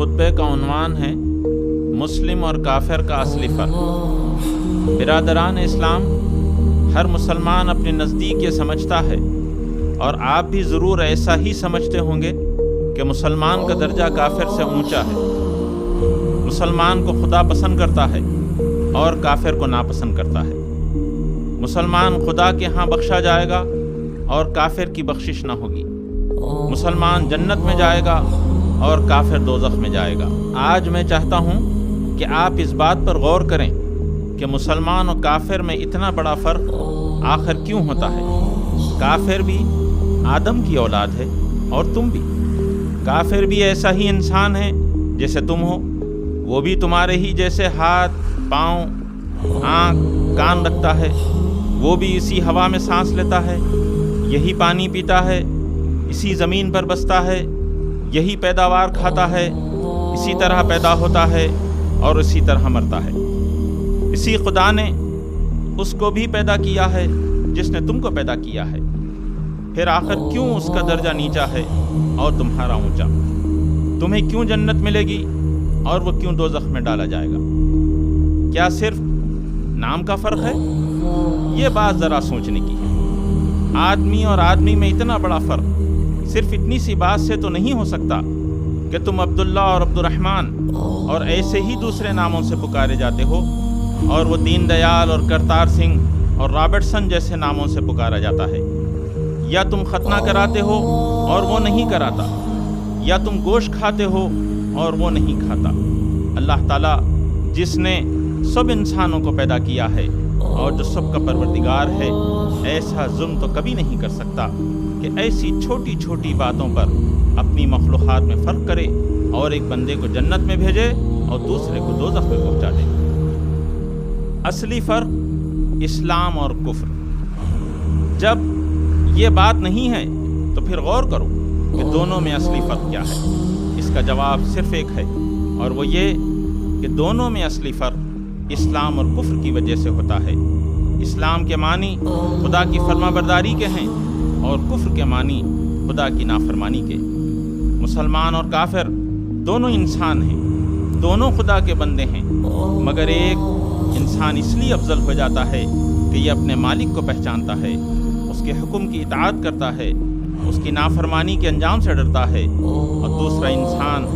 خطبے کا عنوان ہے مسلم اور کافر کا اصلی فرق۔ برادران اسلام، ہر مسلمان اپنے نزدیک یہ سمجھتا ہے، اور آپ بھی ضرور ایسا ہی سمجھتے ہوں گے کہ مسلمان کا درجہ کافر سے اونچا ہے۔ مسلمان کو خدا پسند کرتا ہے اور کافر کو ناپسند کرتا ہے۔ مسلمان خدا کے ہاں بخشا جائے گا اور کافر کی بخشش نہ ہوگی۔ مسلمان جنت میں جائے گا اور کافر دوزخ میں جائے گا۔ آج میں چاہتا ہوں کہ آپ اس بات پر غور کریں کہ مسلمان اور کافر میں اتنا بڑا فرق آخر کیوں ہوتا ہے۔ کافر بھی آدم کی اولاد ہے اور تم بھی۔ کافر بھی ایسا ہی انسان ہے جیسے تم ہو، وہ بھی تمہارے ہی جیسے ہاتھ، پاؤں، آنکھ، کان رکھتا ہے، وہ بھی اسی ہوا میں سانس لیتا ہے، یہی پانی پیتا ہے، اسی زمین پر بستا ہے، یہی پیداوار کھاتا ہے، اسی طرح پیدا ہوتا ہے اور اسی طرح مرتا ہے۔ اسی خدا نے اس کو بھی پیدا کیا ہے جس نے تم کو پیدا کیا ہے۔ پھر آخر کیوں اس کا درجہ نیچا ہے اور تمہارا اونچا؟ تمہیں کیوں جنت ملے گی اور وہ کیوں دوزخ میں ڈالا جائے گا؟ کیا صرف نام کا فرق ہے؟ یہ بات ذرا سوچنے کی ہے۔ آدمی اور آدمی میں اتنا بڑا فرق صرف اتنی سی بات سے تو نہیں ہو سکتا کہ تم عبداللہ اور عبد الرحمن اور ایسے ہی دوسرے ناموں سے پکارے جاتے ہو، اور وہ دین دیال اور کرتار سنگھ اور رابرٹسن جیسے ناموں سے پکارا جاتا ہے۔ یا تم ختنہ کراتے ہو اور وہ نہیں کراتا، یا تم گوشت کھاتے ہو اور وہ نہیں کھاتا۔ اللہ تعالیٰ جس نے سب انسانوں کو پیدا کیا ہے اور جو سب کا پروردگار ہے، ایسا ظلم تو کبھی نہیں کر سکتا کہ ایسی چھوٹی چھوٹی باتوں پر اپنی مخلوقات میں فرق کرے اور ایک بندے کو جنت میں بھیجے اور دوسرے کو دوزخ میں پہنچا دے۔ اصلی فرق اسلام اور کفر۔ جب یہ بات نہیں ہے تو پھر غور کرو کہ دونوں میں اصلی فرق کیا ہے۔ اس کا جواب صرف ایک ہے، اور وہ یہ کہ دونوں میں اصلی فرق اسلام اور کفر کی وجہ سے ہوتا ہے۔ اسلام کے معنی خدا کی فرما برداری کے ہیں اور کفر کے معنی خدا کی نافرمانی کے۔ مسلمان اور کافر دونوں انسان ہیں، دونوں خدا کے بندے ہیں، مگر ایک انسان اس لیے افضل ہو جاتا ہے کہ یہ اپنے مالک کو پہچانتا ہے، اس کے حکم کی اطاعت کرتا ہے، اس کی نافرمانی کے انجام سے ڈرتا ہے، اور دوسرا انسان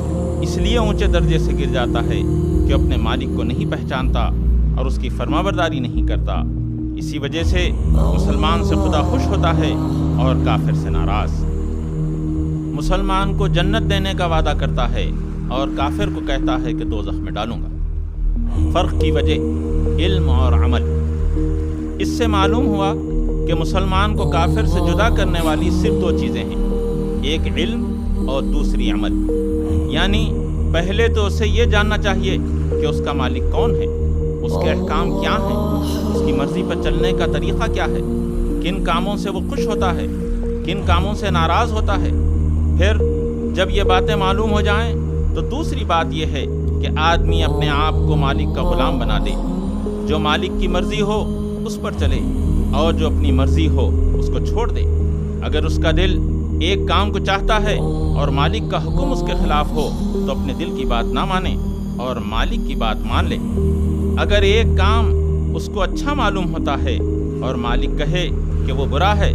اس لیے اونچے درجے سے گر جاتا ہے کہ اپنے مالک کو نہیں پہچانتا اور اس کی فرما برداری نہیں کرتا۔ اسی وجہ سے مسلمان سے خدا خوش ہوتا ہے اور کافر سے ناراض۔ مسلمان کو جنت دینے کا وعدہ کرتا ہے اور کافر کو کہتا ہے کہ دوزخ میں ڈالوں گا۔ فرق کی وجہ علم اور عمل۔ اس سے معلوم ہوا کہ مسلمان کو کافر سے جدا کرنے والی صرف دو چیزیں ہیں، ایک علم اور دوسری عمل۔ یعنی پہلے تو اسے یہ جاننا چاہیے کہ اس کا مالک کون ہے، اس کے احکام کیا ہیں، اس کی مرضی پر چلنے کا طریقہ کیا ہے، کن کاموں سے وہ خوش ہوتا ہے، کن کاموں سے ناراض ہوتا ہے۔ پھر جب یہ باتیں معلوم ہو جائیں تو دوسری بات یہ ہے کہ آدمی اپنے آپ کو مالک کا غلام بنا دے، جو مالک کی مرضی ہو اس پر چلے اور جو اپنی مرضی ہو اس کو چھوڑ دے۔ اگر اس کا دل ایک کام کو چاہتا ہے اور مالک کا حکم اس کے خلاف ہو تو اپنے دل کی بات نہ مانے اور مالک کی بات مان لے۔ اگر ایک کام اس کو اچھا معلوم ہوتا ہے اور مالک کہے کہ وہ برا ہے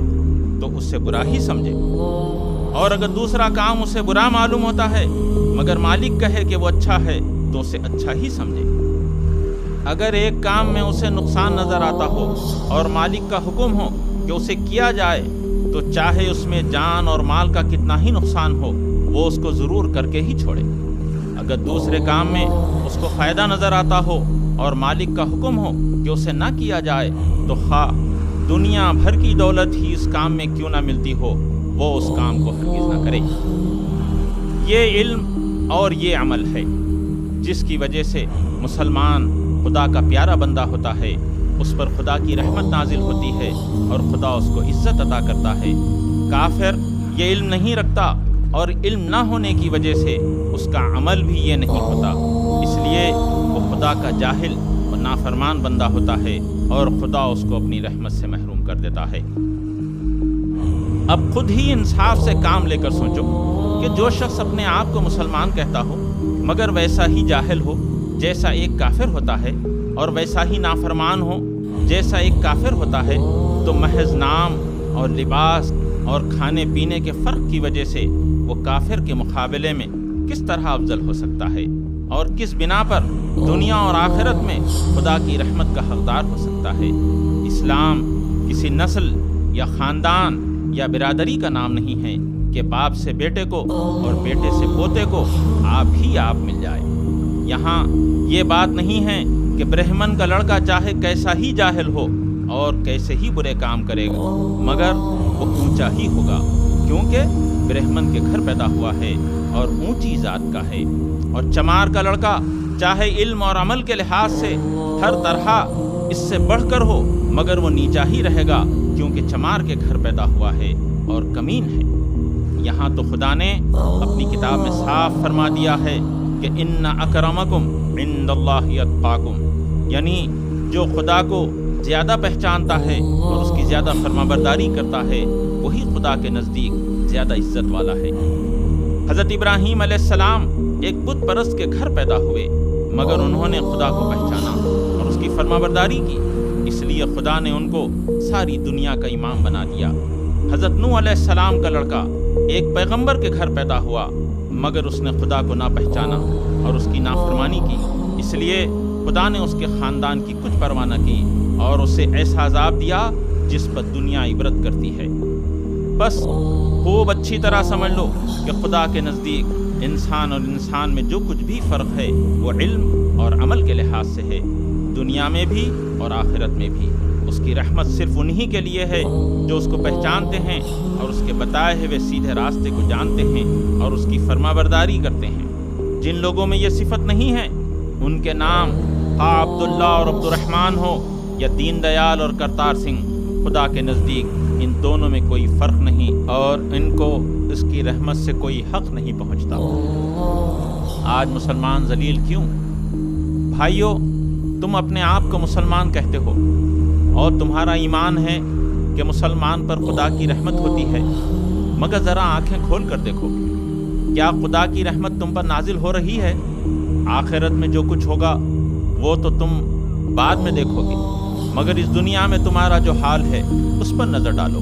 تو اس سے برا ہی سمجھے، اور اگر دوسرا کام اسے برا معلوم ہوتا ہے مگر مالک کہے کہ وہ اچھا ہے تو اسے اچھا ہی سمجھے۔ اگر ایک کام میں اسے نقصان نظر آتا ہو اور مالک کا حکم ہو کہ اسے کیا جائے تو چاہے اس میں جان اور مال کا کتنا ہی نقصان ہو وہ اس کو ضرور کر کے ہی چھوڑے۔ اگر دوسرے کام میں اس کو فائدہ نظر آتا ہو اور مالک کا حکم ہو کہ اسے نہ کیا جائے تو خواہ دنیا بھر کی دولت ہی اس کام میں کیوں نہ ملتی ہو وہ اس کام کو ہرگز نہ کرے۔ یہ علم اور یہ عمل ہے جس کی وجہ سے مسلمان خدا کا پیارا بندہ ہوتا ہے، اس پر خدا کی رحمت نازل ہوتی ہے اور خدا اس کو عزت عطا کرتا ہے۔ کافر یہ علم نہیں رکھتا اور علم نہ ہونے کی وجہ سے اس کا عمل بھی یہ نہیں ہوتا، اس لیے وہ خدا کا جاہل اور نافرمان بندہ ہوتا ہے اور خدا اس کو اپنی رحمت سے محروم کر دیتا ہے۔ اب خود ہی انصاف سے کام لے کر سوچو کہ جو شخص اپنے آپ کو مسلمان کہتا ہو مگر ویسا ہی جاہل ہو جیسا ایک کافر ہوتا ہے، اور ویسا ہی نافرمان ہو جیسا ایک کافر ہوتا ہے، تو محض نام اور لباس اور کھانے پینے کے فرق کی وجہ سے وہ کافر کے مقابلے میں کس طرح افضل ہو سکتا ہے، اور کس بنا پر دنیا اور آخرت میں خدا کی رحمت کا حقدار ہو سکتا ہے۔ اسلام کسی نسل یا خاندان یا برادری کا نام نہیں ہے کہ باپ سے بیٹے کو اور بیٹے سے پوتے کو آپ ہی آپ مل جائے۔ یہاں یہ بات نہیں ہے کہ برہمن کا لڑکا چاہے کیسا ہی جاہل ہو اور کیسے ہی برے کام کرے گا مگر وہ اونچا ہی ہوگا، کیونکہ برہمن کے گھر پیدا ہوا ہے اور اونچی ذات کا ہے۔ اور چمار کا لڑکا چاہے علم اور عمل کے لحاظ سے ہر طرح اس سے بڑھ کر ہو مگر وہ نیچا ہی رہے گا، کیونکہ چمار کے گھر پیدا ہوا ہے اور کمین ہے۔ یہاں تو خدا نے اپنی کتاب میں صاف فرما دیا ہے کہ ان اکرمکم عند اللہ اتقاکم، یعنی جو خدا کو زیادہ پہچانتا ہے اور اس کی زیادہ فرمانبرداری کرتا ہے وہی خدا کے نزدیک زیادہ عزت والا ہے۔ حضرت ابراہیم علیہ السلام ایک بت پرست کے گھر پیدا ہوئے مگر انہوں نے خدا کو پہچانا اور اس کی فرمانبرداری کی، اس لیے خدا نے ان کو ساری دنیا کا امام بنا دیا۔ حضرت نوح علیہ السلام کا لڑکا ایک پیغمبر کے گھر پیدا ہوا مگر اس نے خدا کو نہ پہچانا اور اس کی نافرمانی کی، اس لیے خدا نے اس کے خاندان کی کچھ پرواہ نہ کی اور اسے ایسا عذاب دیا جس پر دنیا عبرت کرتی ہے۔ بس خوب اچھی طرح سمجھ لو کہ خدا کے نزدیک انسان اور انسان میں جو کچھ بھی فرق ہے وہ علم اور عمل کے لحاظ سے ہے، دنیا میں بھی اور آخرت میں بھی۔ اس کی رحمت صرف انہی کے لیے ہے جو اس کو پہچانتے ہیں اور اس کے بتائے ہوئے سیدھے راستے کو جانتے ہیں اور اس کی فرمانبرداری کرتے ہیں۔ جن لوگوں میں یہ صفت نہیں ہے ان کے نام خواہ عبداللہ اور عبد الرحمن ہو یا دین دیال اور کرتار سنگھ، خدا کے نزدیک ان دونوں میں کوئی فرق نہیں اور ان کو اس کی رحمت سے کوئی حق نہیں پہنچتا۔ آج مسلمان ذلیل کیوں؟ بھائیو، تم اپنے آپ کو مسلمان کہتے ہو اور تمہارا ایمان ہے کہ مسلمان پر خدا کی رحمت ہوتی ہے، مگر ذرا آنکھیں کھول کر دیکھو، کیا خدا کی رحمت تم پر نازل ہو رہی ہے؟ آخرت میں جو کچھ ہوگا وہ تو تم بعد میں دیکھو گے، مگر اس دنیا میں تمہارا جو حال ہے اس پر نظر ڈالو۔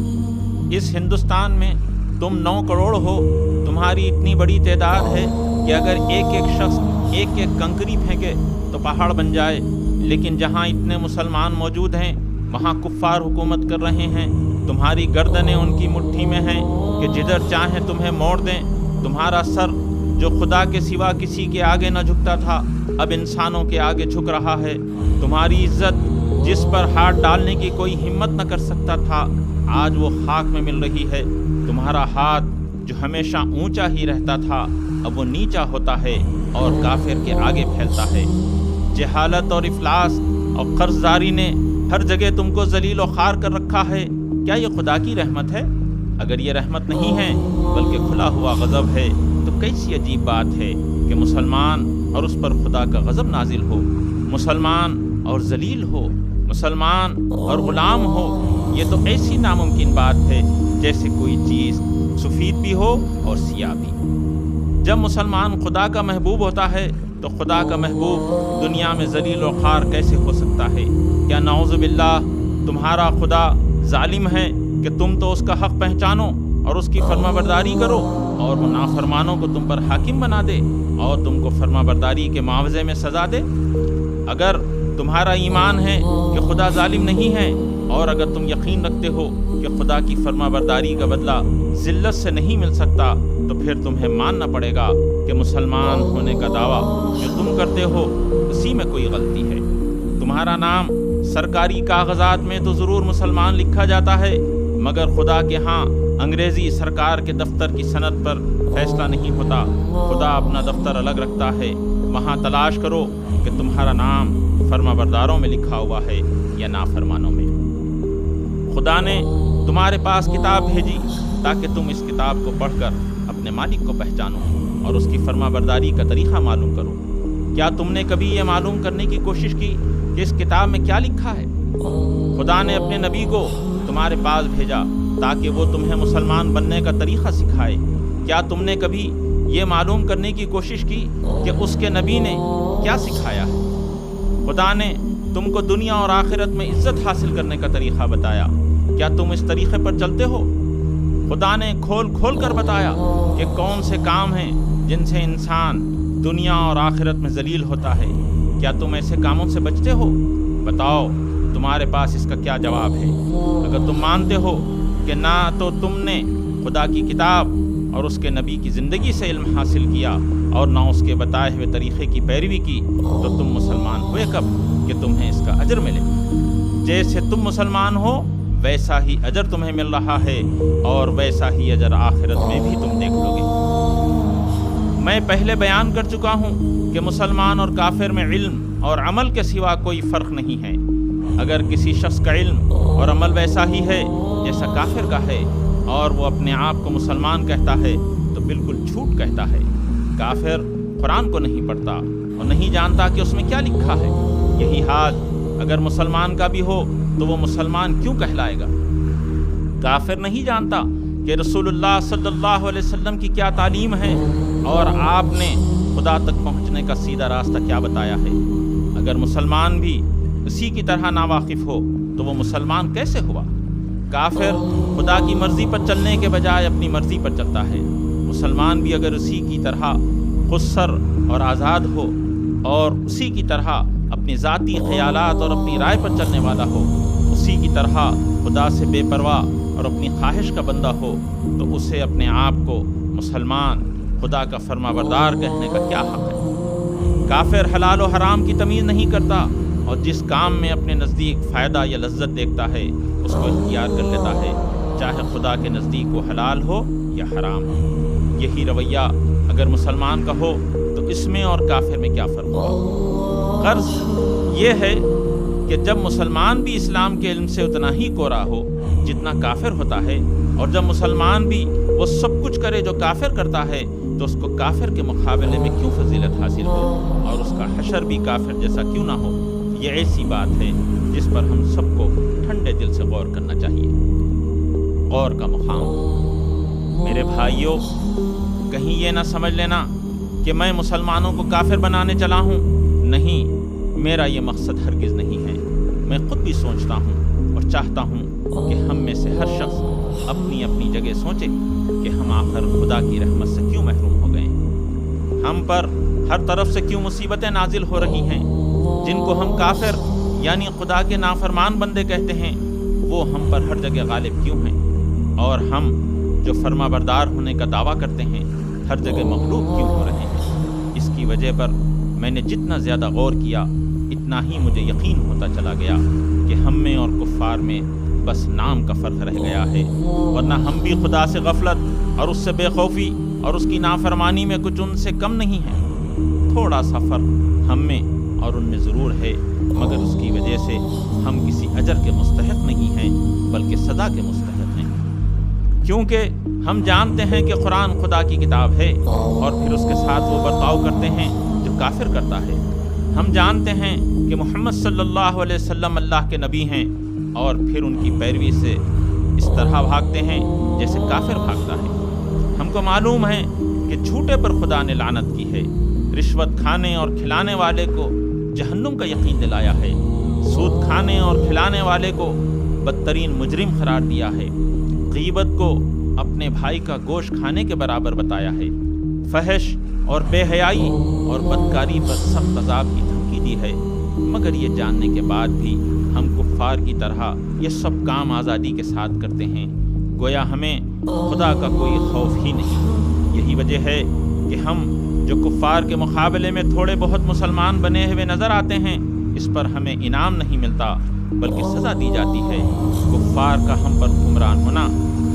اس ہندوستان میں تم 9 کروڑ ہو، تمہاری اتنی بڑی تعداد ہے کہ اگر ایک ایک شخص ایک ایک کنکری پھینکے تو پہاڑ بن جائے، لیکن جہاں اتنے مسلمان موجود ہیں وہاں کفار حکومت کر رہے ہیں، تمہاری گردنیں ان کی مٹھی میں ہیں کہ جدھر چاہیں تمہیں موڑ دیں۔ تمہارا سر جو خدا کے سوا کسی کے آگے نہ جھکتا تھا اب انسانوں کے آگے جھک رہا ہے۔ تمہاری عزت جس پر ہاتھ ڈالنے کی کوئی ہمت نہ کر سکتا تھا آج وہ خاک میں مل رہی ہے۔ تمہارا ہاتھ جو ہمیشہ اونچا ہی رہتا تھا اب وہ نیچا ہوتا ہے اور کافر کے آگے پھیلتا ہے۔ جہالت اور افلاس اور قرض داری نے ہر جگہ تم کو ذلیل و خوار کر رکھا ہے۔ کیا یہ خدا کی رحمت ہے؟ اگر یہ رحمت نہیں ہے بلکہ کھلا ہوا غضب ہے تو کیسی عجیب بات ہے کہ مسلمان اور اس پر خدا کا غضب نازل ہو، مسلمان اور ذلیل ہو، مسلمان اور غلام ہو۔ یہ تو ایسی ناممکن بات ہے جیسے کوئی چیز سفید بھی ہو اور سیاہ بھی۔ جب مسلمان خدا کا محبوب ہوتا ہے تو خدا کا محبوب دنیا میں ذلیل و خوار کیسے ہو سکتا ہے؟ کیا نعوذ باللہ تمہارا خدا ظالم ہے کہ تم تو اس کا حق پہچانو اور اس کی فرمانبرداری کرو اور وہ نافرمانوں کو تم پر حاکم بنا دے اور تم کو فرمانبرداری کے معاوضے میں سزا دے؟ اگر تمہارا ایمان ہے کہ خدا ظالم نہیں ہے اور اگر تم یقین رکھتے ہو کہ خدا کی فرمانبرداری کا بدلہ ذلت سے نہیں مل سکتا تو پھر تمہیں ماننا پڑے گا کہ مسلمان ہونے کا دعویٰ جو تم کرتے ہو اسی میں کوئی غلطی ہے۔ تمہارا نام سرکاری کاغذات میں تو ضرور مسلمان لکھا جاتا ہے مگر خدا کے ہاں انگریزی سرکار کے دفتر کی سند پر فیصلہ نہیں ہوتا۔ خدا اپنا دفتر الگ رکھتا ہے، وہاں تلاش کرو کہ تمہارا نام فرمانبرداروں میں لکھا ہوا ہے یا نافرمانوں میں۔ خدا نے تمہارے پاس کتاب بھیجی تاکہ تم اس کتاب کو پڑھ کر اپنے مالک کو پہچانو اور اس کی فرمانبرداری کا طریقہ معلوم کرو۔ کیا تم نے کبھی یہ معلوم کرنے کی کوشش کی کہ اس کتاب میں کیا لکھا ہے؟ خدا نے اپنے نبی کو تمہارے پاس بھیجا تاکہ وہ تمہیں مسلمان بننے کا طریقہ سکھائے۔ کیا تم نے کبھی یہ معلوم کرنے کی کوشش کی کہ اس کے نبی نے کیا سکھایا ہے۔ خدا نے تم کو دنیا اور آخرت میں عزت حاصل کرنے کا طریقہ بتایا، کیا تم اس طریقے پر چلتے ہو؟ خدا نے کھول کھول کر بتایا کہ کون سے کام ہیں جن سے انسان دنیا اور آخرت میں ذلیل ہوتا ہے، کیا تم ایسے کاموں سے بچتے ہو؟ بتاؤ تمہارے پاس اس کا کیا جواب ہے؟ اگر تم مانتے ہو کہ نہ تو تم نے خدا کی کتاب اور اس کے نبی کی زندگی سے علم حاصل کیا اور نہ اس کے بتائے ہوئے طریقے کی پیروی کی، تو تم مسلمان ہوئے کب کہ تمہیں اس کا اجر ملے؟ جیسے تم مسلمان ہو ویسا ہی اجر تمہیں مل رہا ہے، اور ویسا ہی اجر آخرت میں بھی تم دیکھ لو گے۔ میں پہلے بیان کر چکا ہوں کہ مسلمان اور کافر میں علم اور عمل کے سوا کوئی فرق نہیں ہے۔ اگر کسی شخص کا علم اور عمل ویسا ہی ہے جیسا کافر کا ہے، اور وہ اپنے آپ کو مسلمان کہتا ہے، تو بالکل جھوٹ کہتا ہے۔ کافر قرآن کو نہیں پڑھتا اور نہیں جانتا کہ اس میں کیا لکھا ہے۔ یہی حال اگر مسلمان کا بھی ہو تو وہ مسلمان کیوں کہلائے گا؟ کافر نہیں جانتا کہ رسول اللہ صلی اللہ علیہ وسلم کی کیا تعلیم ہے اور آپ نے خدا تک پہنچنے کا سیدھا راستہ کیا بتایا ہے۔ اگر مسلمان بھی اسی کی طرح ناواقف ہو تو وہ مسلمان کیسے ہوا؟ کافر خدا کی مرضی پر چلنے کے بجائے اپنی مرضی پر چلتا ہے۔ مسلمان بھی اگر اسی کی طرح خودسر اور آزاد ہو اور اسی کی طرح اپنی ذاتی خیالات اور اپنی رائے پر چلنے والا ہو، اسی کی طرح خدا سے بے پرواہ اور اپنی خواہش کا بندہ ہو، تو اسے اپنے آپ کو مسلمان، خدا کا فرما بردار کہنے کا کیا حق ہے؟ کافر حلال و حرام کی تمیز نہیں کرتا، اور جس کام میں اپنے نزدیک فائدہ یا لذت دیکھتا ہے اس کو اختیار کر لیتا ہے، چاہے خدا کے نزدیک وہ حلال ہو یا حرام ہو۔ یہی رویہ اگر مسلمان کا ہو تو اس میں اور کافر میں کیا فرق ہوا؟ غرض یہ ہے کہ جب مسلمان بھی اسلام کے علم سے اتنا ہی کوڑا ہو جتنا کافر ہوتا ہے، اور جب مسلمان بھی وہ سب کچھ کرے جو کافر کرتا ہے، تو اس کو کافر کے مقابلے میں کیوں فضیلت حاصل ہو اور اس کا حشر بھی کافر جیسا کیوں نہ ہو؟ یہ ایسی بات ہے جس پر ہم سب کو ٹھنڈے دل سے غور کرنا چاہیے۔ غور کا مقام۔ میرے بھائیوں، کہیں یہ نہ سمجھ لینا کہ میں مسلمانوں کو کافر بنانے چلا ہوں۔ نہیں، میرا یہ مقصد ہرگز نہیں ہے۔ میں خود بھی سوچتا ہوں اور چاہتا ہوں کہ ہم میں سے ہر شخص اپنی اپنی جگہ سوچے کہ ہم آخر خدا کی رحمت سے کیوں محروم ہو گئے؟ ہم پر ہر طرف سے کیوں مصیبتیں نازل ہو رہی ہیں؟ جن کو ہم کافر یعنی خدا کے نافرمان بندے کہتے ہیں، وہ ہم پر ہر جگہ غالب کیوں ہیں؟ اور ہم جو فرما بردار ہونے کا دعویٰ کرتے ہیں ہر جگہ مغلوب کیوں ہو رہے ہیں؟ اس کی وجہ پر میں نے جتنا زیادہ غور کیا اتنا ہی مجھے یقین ہوتا چلا گیا کہ ہم میں اور کفار میں بس نام کا فرق رہ گیا ہے، ورنہ ہم بھی خدا سے غفلت اور اس سے بے خوفی اور اس کی نافرمانی میں کچھ ان سے کم نہیں ہیں۔ تھوڑا سا فرق ہم میں اور ان میں ضرور ہے، مگر اس کی وجہ سے ہم کسی اجر کے مستحق نہیں ہیں بلکہ سزا کے مستحق ہیں، کیونکہ ہم جانتے ہیں کہ قرآن خدا کی کتاب ہے، اور پھر اس کے ساتھ وہ برتاؤ کرتے ہیں جو کافر کرتا ہے۔ ہم جانتے ہیں کہ محمد صلی اللہ علیہ وسلم اللہ کے نبی ہیں، اور پھر ان کی پیروی سے اس طرح بھاگتے ہیں جیسے کافر بھاگتا ہے۔ ہم کو معلوم ہے کہ جھوٹے پر خدا نے لعنت کی ہے، رشوت کھانے اور کھلانے والے کو جہنم کا یقین دلایا ہے، سود کھانے اور کھلانے والے کو بدترین مجرم قرار دیا ہے، غیبت کو اپنے بھائی کا گوشت کھانے کے برابر بتایا ہے، فحش اور بے حیائی اور بدکاری پر سخت عذاب کی دھمکی دی ہے۔ مگر یہ جاننے کے بعد بھی ہم کفار کی طرح یہ سب کام آزادی کے ساتھ کرتے ہیں، گویا ہمیں خدا کا کوئی خوف ہی نہیں۔ یہی وجہ ہے کہ ہم جو کفار کے مقابلے میں تھوڑے بہت مسلمان بنے ہوئے نظر آتے ہیں، اس پر ہمیں انعام نہیں ملتا بلکہ سزا دی جاتی ہے۔ کفار کا ہم پر حکمران ہونا،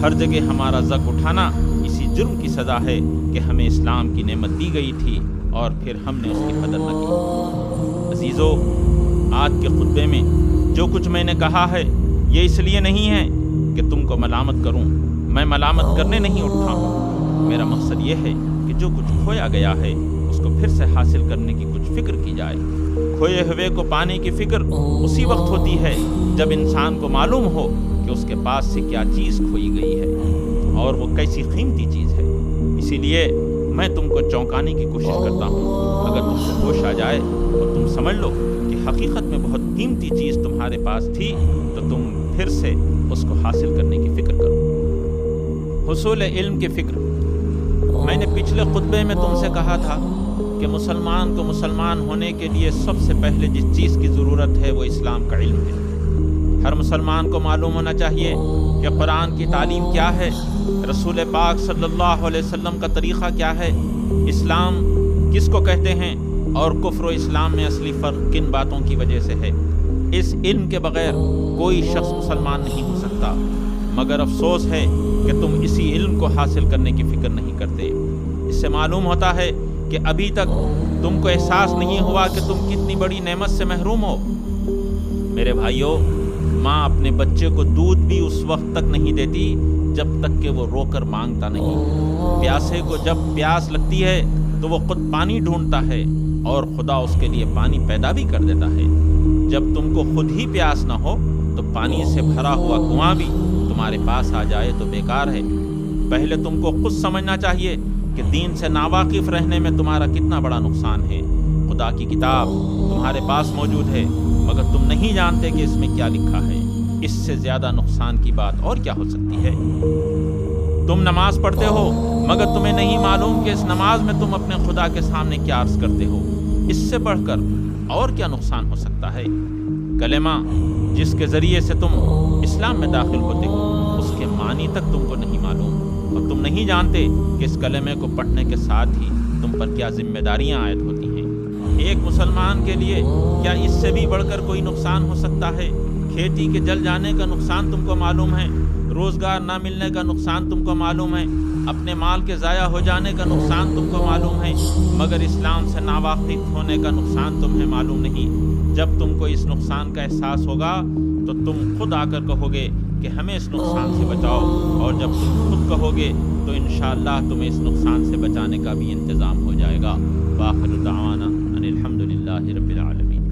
ہر جگہ ہمارا زک اٹھانا اسی جرم کی سزا ہے کہ ہمیں اسلام کی نعمت دی گئی تھی اور پھر ہم نے اس کی قدر نہ کی۔ عزیزو، آج کے خطبے میں جو کچھ میں نے کہا ہے یہ اس لیے نہیں ہے کہ تم کو ملامت کروں، میں ملامت کرنے نہیں اٹھا ہوں۔ میرا مقصد یہ ہے کہ جو کچھ کھویا گیا ہے اس کو پھر سے حاصل کرنے کی کچھ فکر کی جائے۔ کھوئے ہوئے کو پانے کی فکر اسی وقت ہوتی ہے جب انسان کو معلوم ہو کہ اس کے پاس سے کیا چیز کھوئی گئی ہے اور وہ کیسی قیمتی چیز ہے۔ اسی لیے میں تم کو چونکانے کی کوشش کرتا ہوں. اگر تم کو ہوش آ جائے اور تم سمجھ لو کہ حقیقت میں بہت قیمتی چیز تمہارے پاس تھی تو تم پھر سے اس کو حاصل کرنے کی فکر کرو. حصول علم کی فکر. میں نے پچھلے خطبے میں تم سے کہا تھا کہ مسلمان کو مسلمان ہونے کے لیے سب سے پہلے جس چیز کی ضرورت ہے وہ اسلام کا علم ہے. ہر مسلمان کو معلوم ہونا چاہیے کہ قرآن کی تعلیم کیا ہے، رسول پاک صلی اللہ علیہ وسلم کا طریقہ کیا ہے، اسلام کس کو کہتے ہیں، اور کفر و اسلام میں اصلی فرق کن باتوں کی وجہ سے ہے. اس علم کے بغیر کوئی شخص مسلمان نہیں ہو سکتا. مگر افسوس ہے کہ تم اسی علم کو حاصل کرنے کی فکر نہیں کرتے. اس سے معلوم ہوتا ہے کہ ابھی تک تم کو احساس نہیں ہوا کہ تم کتنی بڑی نعمت سے محروم ہو. میرے بھائیو، ماں اپنے بچے کو دودھ بھی اس وقت تک نہیں دیتی جب تک کہ وہ رو کر مانگتا نہیں. پیاسے کو جب پیاس لگتی ہے تو وہ خود پانی ڈھونڈتا ہے اور خدا اس کے لیے پانی پیدا بھی کر دیتا ہے. جب تم کو خود ہی پیاس نہ ہو تو پانی سے بھرا ہوا کنواں بھی تمہارے پاس آ جائے تو بیکار ہے. پہلے تم کو خود سمجھنا چاہیے کہ دین سے ناواقف رہنے میں تمہارا کتنا بڑا نقصان ہے. خدا کی کتاب تمہارے پاس موجود ہے مگر تم نہیں جانتے کہ اس میں کیا لکھا ہے. اس سے زیادہ نقصان کی بات اور کیا ہو سکتی ہے؟ تم نماز پڑھتے ہو مگر تمہیں نہیں معلوم کہ اس نماز میں تم اپنے خدا کے سامنے کیا عرض کرتے ہو. اس سے بڑھ کر اور کیا نقصان ہو سکتا ہے؟ کلمہ جس کے ذریعے سے تم اسلام میں داخل ہوتے ہو اس کے معنی تک تم کو نہیں معلوم، اور تم نہیں جانتے کہ اس کلمے کو پڑھنے کے ساتھ ہی تم پر کیا ذمہ داریاں عائد ہوتی ہیں. ایک مسلمان کے لیے کیا اس سے بھی بڑھ کر کوئی نقصان ہو سکتا ہے؟ کھیتی کے جل جانے کا نقصان تم کو معلوم ہے، روزگار نہ ملنے کا نقصان تم کو معلوم ہے، اپنے مال کے ضائع ہو جانے کا نقصان تم کو معلوم ہے، مگر اسلام سے ناواقف ہونے کا نقصان تمہیں معلوم نہیں. جب تم کو اس نقصان کا احساس ہوگا تو تم خود آ کر کہو گے کہ ہمیں اس نقصان سے بچاؤ، اور جب تم خود کہو گے تو انشاءاللہ تمہیں اس نقصان سے بچانے کا بھی انتظام ہو جائے گا. وآخر دعوانا ان الحمد للہ رب العالمین.